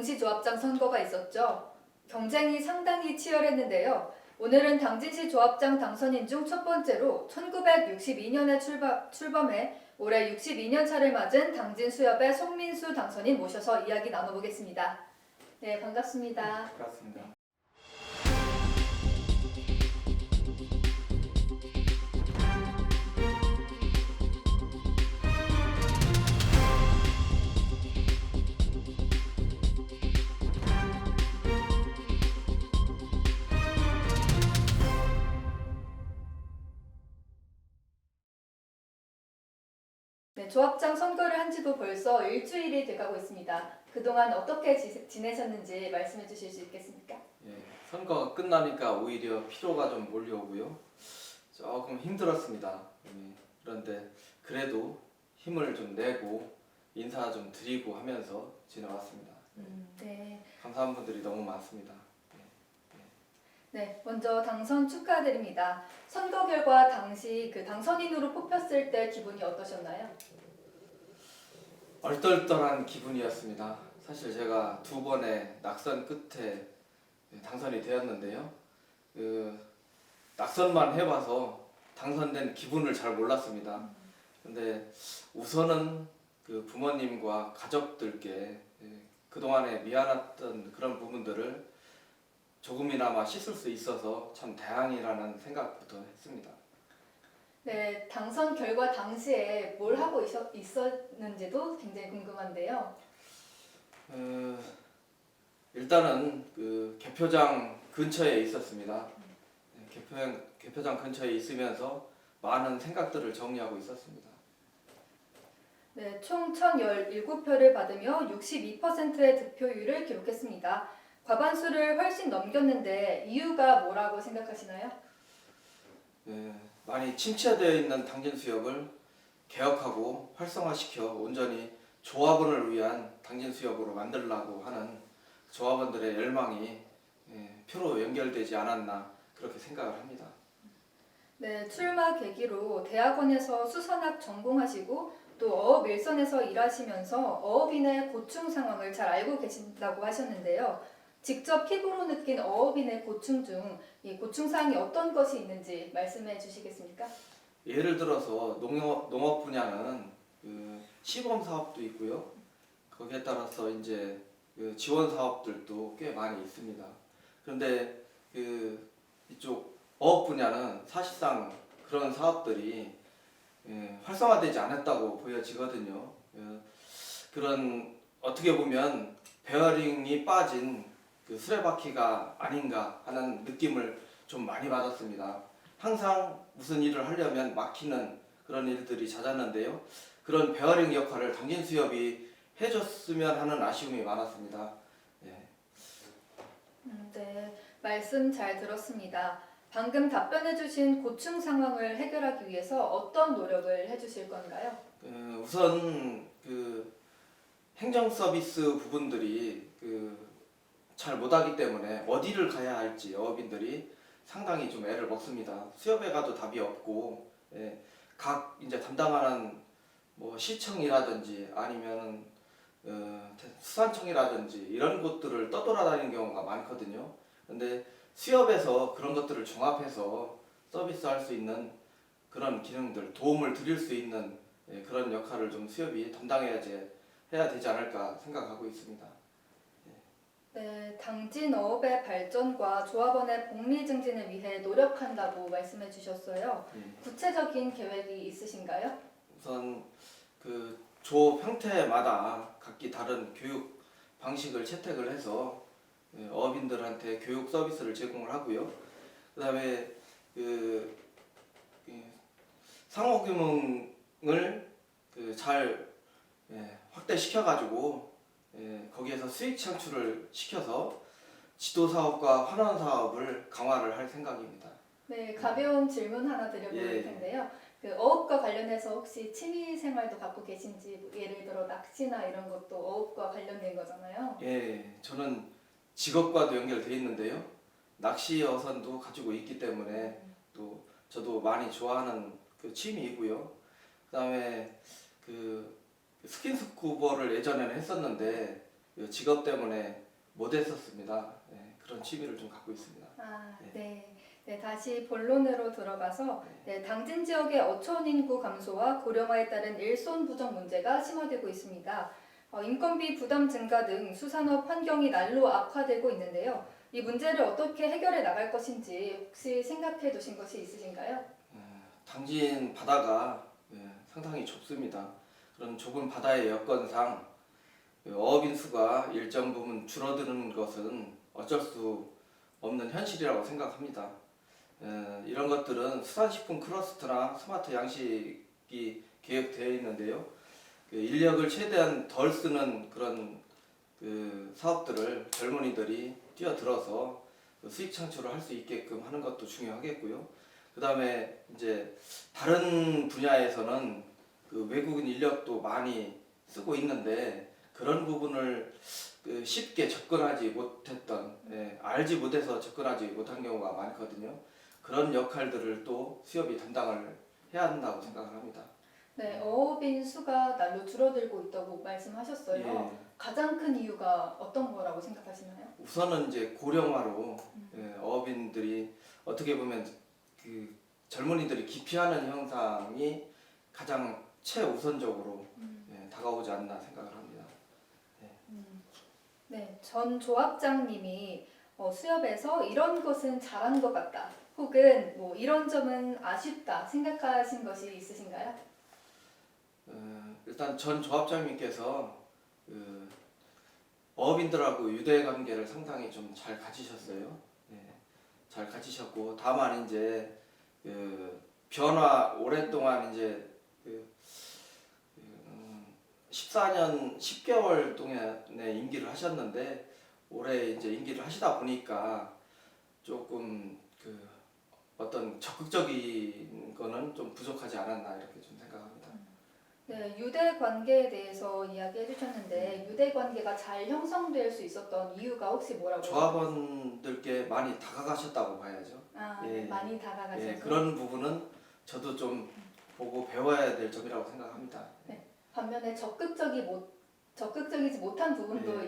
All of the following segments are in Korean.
동시조합장 선거가 있었죠. 경쟁이 상당히 치열했는데요. 오늘은 당진시 조합장 당선인 중 첫 번째로 1962년에 출범해 올해 62년 차를 맞은 당진수협의 송민수 당선인 모셔서 이야기 나눠보겠습니다. 네, 반갑습니다. 그렇습니다. 네, 조합장 선거를 한 지도 벌써 일주일이 돼가고 있습니다. 그동안 어떻게 지내셨는지 말씀해 주실 수 있겠습니까? 예, 선거가 끝나니까 오히려 피로가 좀 몰려오고요. 조금 힘들었습니다. 그런데 그래도 힘을 좀 내고 인사 좀 드리고 하면서 지내왔습니다. 네. 감사한 분들이 너무 많습니다. 네, 먼저 당선 축하드립니다. 선거 결과 당시 당선인으로 뽑혔을 때 기분이 어떠셨나요? 얼떨떨한 기분이었습니다. 사실 제가 두 번의 낙선 끝에 당선이 되었는데요. 낙선만 해봐서 당선된 기분을 잘 몰랐습니다. 근데 우선은 부모님과 가족들께 그동안에 미안했던 그런 부분들을 조금이나마 씻을 수 있어서 참 다행이라는 생각부터 했습니다. 네, 당선 결과 당시에 뭘 하고 있었는지도 굉장히 궁금한데요. 일단은 개표장 근처에 있었습니다. 개표장 근처에 있으면서 많은 생각들을 정리하고 있었습니다. 네, 총 1,017표를 받으며 62%의 득표율을 기록했습니다. 과반수를 훨씬 넘겼는데 이유가 뭐라고 생각하시나요? 많이 침체되어 있는 당진수협을 개혁하고 활성화시켜 온전히 조합원을 위한 당진수협으로 만들려고 하는 조합원들의 열망이 표로 연결되지 않았나 그렇게 생각을 합니다. 네, 출마 계기로 대학원에서 수선학 전공하시고 또 어업 일선에서 일하시면서 어업인의 고충 상황을 잘 알고 계신다고 하셨는데요. 직접 피부로 느낀 어업인의 고충 중 이 고충 사항이 어떤 것이 있는지 말씀해 주시겠습니까? 예를 들어서 농업 분야는 시범 사업도 있고요. 거기에 따라서 이제 지원 사업들도 꽤 많이 있습니다. 그런데 이쪽 어업 분야는 사실상 그런 사업들이 활성화되지 않았다고 보여지거든요. 그런 어떻게 보면 베어링이 빠진 수레바퀴가 아닌가 하는 느낌을 좀 많이 받았습니다. 항상 무슨 일을 하려면 막히는 그런 일들이 잦았는데요. 그런 베어링 역할을 당진수협이 해줬으면 하는 아쉬움이 많았습니다. 네, 말씀 잘 들었습니다. 방금 답변해 주신 고충 상황을 해결하기 위해서 어떤 노력을 해 주실 건가요? 우선 행정 서비스 부분들이 잘 못하기 때문에 어디를 가야 할지 어업인들이 상당히 좀 애를 먹습니다. 수협에 가도 답이 없고 각 이제 담당하는 뭐 시청이라든지 아니면 수산청이라든지 이런 곳들을 떠돌아다니는 경우가 많거든요. 근데 수협에서 그런 것들을 종합해서 서비스할 수 있는 그런 기능들, 도움을 드릴 수 있는 그런 역할을 좀 수협이 해야 되지 않을까 생각하고 있습니다. 네, 당진 어업의 발전과 조합원의 복리 증진을 위해 노력한다고 말씀해 주셨어요. 구체적인 계획이 있으신가요? 우선 조업 형태마다 각기 다른 교육 방식을 채택을 해서 어업인들한테 교육 서비스를 제공을 하고요. 그다음에 상호금융을 잘 확대시켜 가지고 거기에서 수익 창출을 시켜서 지도 사업과 환원 사업을 강화를 할 생각입니다. 네, 가벼운 질문 하나 드려볼 텐데요. 어업과 관련해서 혹시 취미 생활도 갖고 계신지, 뭐 예를 들어 낚시나 이런 것도 어업과 관련된 거잖아요. 예, 저는 직업과도 연결돼 있는데요. 낚시 어선도 가지고 있기 때문에 또 저도 많이 좋아하는 취미이고요. 그다음에 스킨스쿠버를 예전에는 했었는데 직업 때문에 못했었습니다. 그런 취미를 좀 갖고 있습니다. 네. 네, 다시 본론으로 들어가서 당진 지역의 어촌 인구 감소와 고령화에 따른 일손 부족 문제가 심화되고 있습니다. 인건비 부담 증가 등 수산업 환경이 날로 악화되고 있는데요. 이 문제를 어떻게 해결해 나갈 것인지 혹시 생각해 두신 것이 있으신가요? 당진 바다가 상당히 좁습니다. 그런 좁은 바다의 여건상 어업인 수가 일정 부분 줄어드는 것은 어쩔 수 없는 현실이라고 생각합니다. 이런 것들은 수산식품 클러스터나 스마트 양식이 계획되어 있는데요. 인력을 최대한 덜 쓰는 그런 사업들을 젊은이들이 뛰어들어서 수익 창출을 할 수 있게끔 하는 것도 중요하겠고요. 그 다음에 이제 다른 분야에서는 외국인 인력도 많이 쓰고 있는데 그런 부분을 쉽게 접근하지 못했던, 알지 못해서 접근하지 못한 경우가 많거든요. 그런 역할들을 또 수협이 담당을 해야 한다고 생각을 합니다. 네, 어업인 수가 날로 줄어들고 있다고 말씀하셨어요. 예. 가장 큰 이유가 어떤 거라고 생각하시나요? 우선은 이제 고령화로 어업인들이 어떻게 보면 젊은이들이 기피하는 현상이 가장 최우선적으로 다가오지 않나 생각을 합니다. 네, 전 조합장님이 수협에서 이런 것은 잘한 것 같다. 혹은 뭐 이런 점은 아쉽다 생각하신 것이 있으신가요? 일단 전 조합장님께서 어업인들하고 유대 관계를 상당히 좀 잘 가지셨어요. 잘 가지셨고 다만 이제 변화 오랫동안 이제 14년 10개월 동안의 임기를 하셨는데 올해 이제 임기를 하시다 보니까 조금 어떤 적극적인 거는 좀 부족하지 않았나 이렇게 좀 생각합니다. 네, 유대 관계에 대해서 이야기해 주셨는데 유대 관계가 잘 형성될 수 있었던 이유가 혹시 뭐라고? 조합원들께 많이 다가가셨다고 봐야죠. 네, 많이 다가가셔서. 그런 부분은 저도 좀 보고 배워야 될 점이라고 생각합니다. 반면에 적극적이지 못한 부분도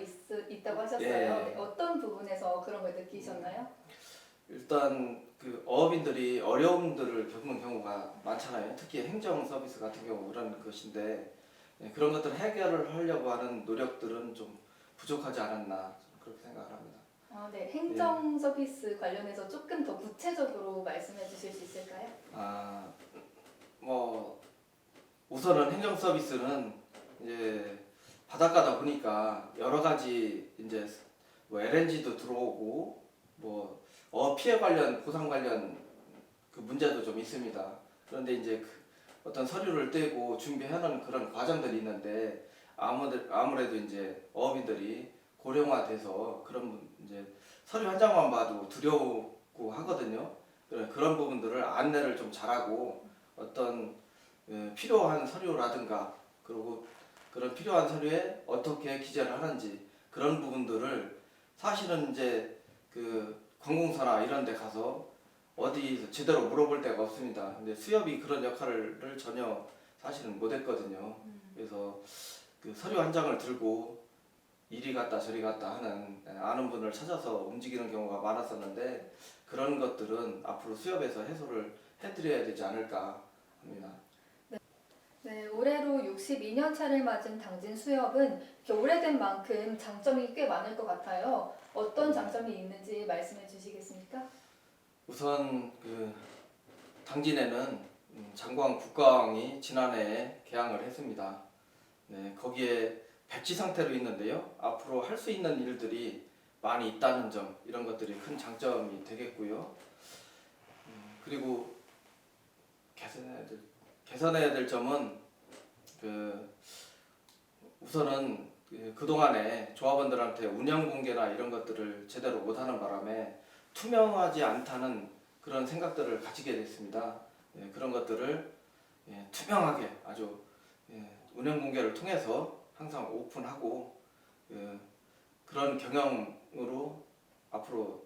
있다고 하셨어요. 네, 어떤 부분에서 그런 걸 느끼셨나요? 일단 어업인들이 어려움들을 겪는 경우가 많잖아요. 특히 행정 서비스 같은 경우 그런 것인데 그런 것들을 해결을 하려고 하는 노력들은 좀 부족하지 않았나 그렇게 생각을 합니다. 네, 행정 서비스 관련해서 조금 더 구체적으로 말씀해 주실 수 있을까요? 뭐 우선은 행정 서비스는 이제 바닷가다 보니까 여러 가지 이제 뭐 LNG도 들어오고 뭐 피해 관련 보상 관련 문제도 좀 있습니다. 그런데 이제 어떤 서류를 떼고 준비하는 그런 과정들이 있는데 아무래도 이제 어업인들이 고령화돼서 그런 이제 서류 한 장만 봐도 두려우고 하거든요. 그런 부분들을 안내를 좀 잘하고 어떤 필요한 서류라든가 그리고 그런 필요한 서류에 어떻게 기재를 하는지 그런 부분들을 사실은 이제 관공서나 이런 데 가서 어디 제대로 물어볼 데가 없습니다. 근데 수협이 그런 역할을 전혀 사실은 못했거든요. 그래서 서류 한 장을 들고 이리 갔다 저리 갔다 하는 아는 분을 찾아서 움직이는 경우가 많았었는데 그런 것들은 앞으로 수협에서 해소를 해드려야 되지 않을까 합니다. 네, 올해로 62년 차를 맞은 당진 수협은 이렇게 오래된 만큼 장점이 꽤 많을 것 같아요. 어떤 장점이 있는지 말씀해 주시겠습니까? 우선 당진에는 장광 국광이 지난해에 개항을 했습니다. 거기에 백지 상태로 있는데요. 앞으로 할 수 있는 일들이 많이 있다는 점 이런 것들이 큰 장점이 되겠고요. 그리고 개선해야 될 점은 우선은 그동안에 조합원들한테 운영 공개나 이런 것들을 제대로 못하는 바람에 투명하지 않다는 그런 생각들을 가지게 됐습니다. 그런 것들을 투명하게 아주 운영 공개를 통해서 항상 오픈하고 그런 경영으로 앞으로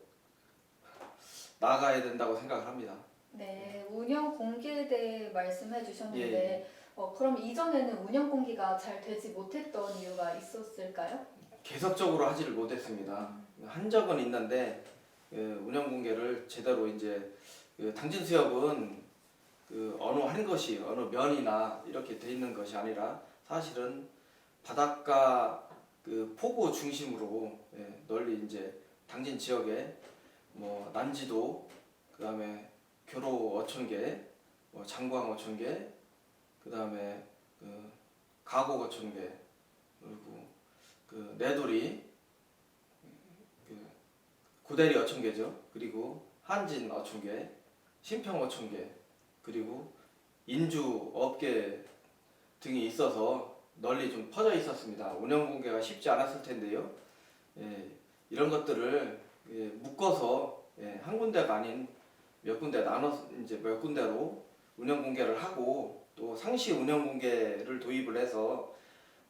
나아가야 된다고 생각을 합니다. 네, 운영 공개에 대해 말씀해 주셨는데 그럼 이전에는 운영 공개가 잘 되지 못했던 이유가 있었을까요? 계속적으로 하지를 못했습니다. 한 적은 있는데 운영 공개를 제대로 이제 당진 수협은 어느 한 것이 어느 면이나 이렇게 돼 있는 것이 아니라 사실은 바닷가 포구 중심으로 널리 이제 당진 지역에 뭐 난지도, 그다음에 교로 어촌계, 뭐 장광 어촌계, 그다음에 가곡 어촌계, 그리고 내돌이, 구대리 어촌계죠. 그리고 한진 어촌계, 신평 어촌계, 그리고 인주 업계 등이 있어서 널리 좀 퍼져 있었습니다. 운영 공개가 쉽지 않았을 텐데요. 이런 것들을 묶어서 한 군데가 아닌 몇 군데 나눠서 이제 몇 군데로 운영 공개를 하고 또 상시 운영 공개를 도입을 해서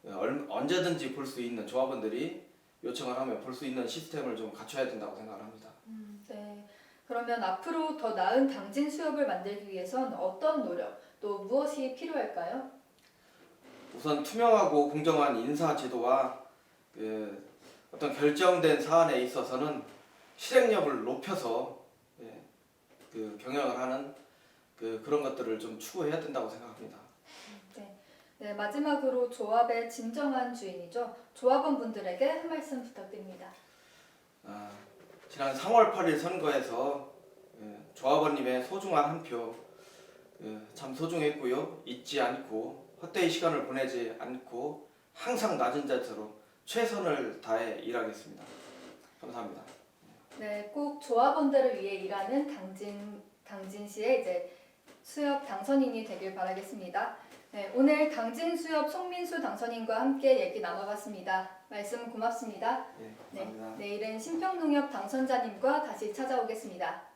언제든지 볼 수 있는 조합원들이 요청을 하면 볼 수 있는 시스템을 좀 갖춰야 된다고 생각을 합니다. 네. 그러면 앞으로 더 나은 당진 수협을 만들기 위해선 어떤 노력, 또 무엇이 필요할까요? 우선 투명하고 공정한 인사 제도와 어떤 결정된 사안에 있어서는 실행력을 높여서 경영을 하는 그런 것들을 좀 추구해야 된다고 생각합니다. 네, 마지막으로 조합의 진정한 주인이죠. 조합원분들에게 한 말씀 부탁드립니다. 지난 3월 8일 선거에서 조합원님의 소중한 한 표 참 소중했고요. 잊지 않고 헛되이 시간을 보내지 않고 항상 낮은 자세로 최선을 다해 일하겠습니다. 감사합니다. 네, 꼭 조합원들을 위해 일하는 당진시의 이제 수협 당선인이 되길 바라겠습니다. 네, 오늘 당진수협 송민수 당선인과 함께 얘기 나눠봤습니다. 말씀 고맙습니다. 네, 감사합니다. 내일은 신평농협 당선자님과 다시 찾아오겠습니다.